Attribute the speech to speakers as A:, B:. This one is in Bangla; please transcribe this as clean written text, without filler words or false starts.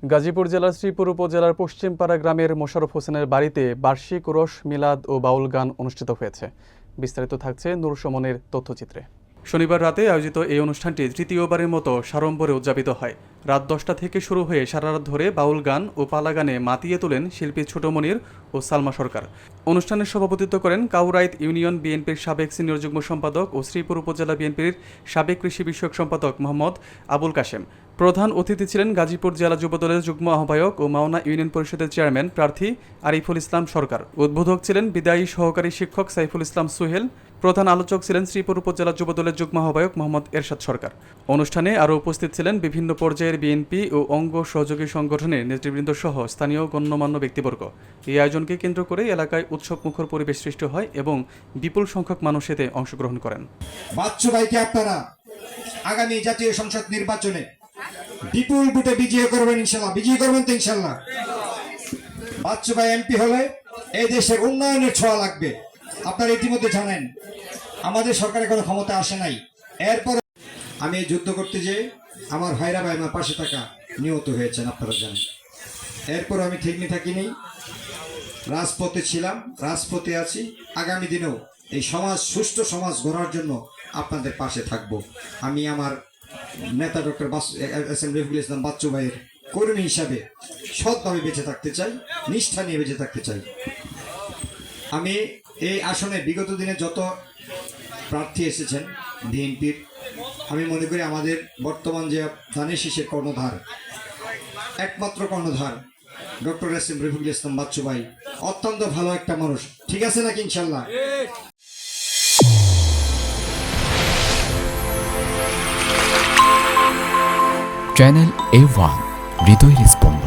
A: গাজীপুর জেলার শ্রীপুর উপজেলার পশ্চিমপাড়া গ্রামের মোশাররফ হোসেনের বাড়িতে বার্ষিক ওরস মিলাদ ও বাউল গান অনুষ্ঠিত হয়েছে। বিস্তারিত থাকছে নূর সুমনের তথ্যচিত্রে। শনিবার রাতে আয়োজিত এই অনুষ্ঠানটি তৃতীয়বারের মতো সাড়ম্বরে উদযাপিত হয়। রাত 10টা থেকে শুরু হয়ে সারা রাত ধরে বাউল গান ও পালা গানে মাতিয়ে তোলেন শিল্পী ছোট মনির ও সালমা সরকার। অনুষ্ঠানের সভাপতিত্ব করেন কাউরাইত ইউনিয়ন বিএনপির সাবেক সিনিয়র যুগ্ম সম্পাদক ও শ্রীপুর উপজেলা বিএনপির সাবেক কৃষি বিষয়ক সম্পাদক মোহাম্মদ আবুল কাশেম। প্রধান অতিথি ছিলেন গাজীপুর জেলা যুবদলের যুগ্ম আহ্বায়ক ও মাওনা ইউনিয়ন পরিষদের চেয়ারম্যান প্রার্থী আরিফুল ইসলাম সরকার। উদ্বোধক ছিলেন বিদায়ী সহকারী শিক্ষক সাইফুল ইসলাম সুহেল। প্রধান আলোচক ছিলেন শ্রীপুর উপজেলা যুবদলের যুগ্ম আহ্বায়ক মোহাম্মদ এরশাদ সরকার। অনুষ্ঠানে আরও উপস্থিত ছিলেন বিভিন্ন পর্যায়ের বিএনপি ও অঙ্গ সহযোগী সংগঠনের নেতৃবৃন্দ সহ স্থানীয় গণ্যমান্য ব্যক্তিবর্গ। এই আয়োজনকে কেন্দ্র করে এলাকায় উৎসবমুখর পরিবেশ সৃষ্টি হয় এবং বিপুল সংখ্যক মানুষ এতে অংশগ্রহণ করেন।
B: বাচ্চু ভাইকে আপনারা আগামী জাতীয় সংসদ নির্বাচনে বিপুল ভোটে বিজয় করবেন ইনশাল্লাহ। বিজয় করবেন তো ইনশাল্লাহ। বাচ্চু ভাই এমপি হলে এই দেশের উন্নয়নের ছোঁয়া লাগবে। আপনারা ইতিমধ্যে জানেন আমাদের সরকারের কোনো ক্ষমতা আসে নাই। এরপর আমি এই যুদ্ধ করতে যেয়ে আমার ভাইরা ভাই আমার পাশে থাকা নিহত হয়েছেন, আপনারা জানেন। এরপর আমি ঠিক থাকিনি, রাজপথে ছিলাম, রাজপথে আছি। আগামী দিনেও এই সমাজ, সুষ্ঠু সমাজ গড়ার জন্য আপনাদের পাশে থাকব। আমি আমার নেতা ডক্টর রফিকুল ইসলাম বাচ্চু ভাইয়ের কর্মী হিসাবে সৎভাবে বেঁচে থাকতে চাই, নিষ্ঠা নিয়ে বেঁচে থাকতে চাই। আমি এই আসনে বিগত দিনে যত প্রার্থী এসেছেন বিএনপির, আমি মনে করি আমাদের বর্তমান যে ধানের শীষের কর্ণধার, একমাত্র কর্ণধার ডক্টর রফিকুল ইসলাম বাচ্চু ভাই অত্যন্ত ভালো একটা মানুষ। ঠিক আছে নাকি ইনশাল্লাহ?
C: চ্যানেল A1 হৃদয় রেসপন্স।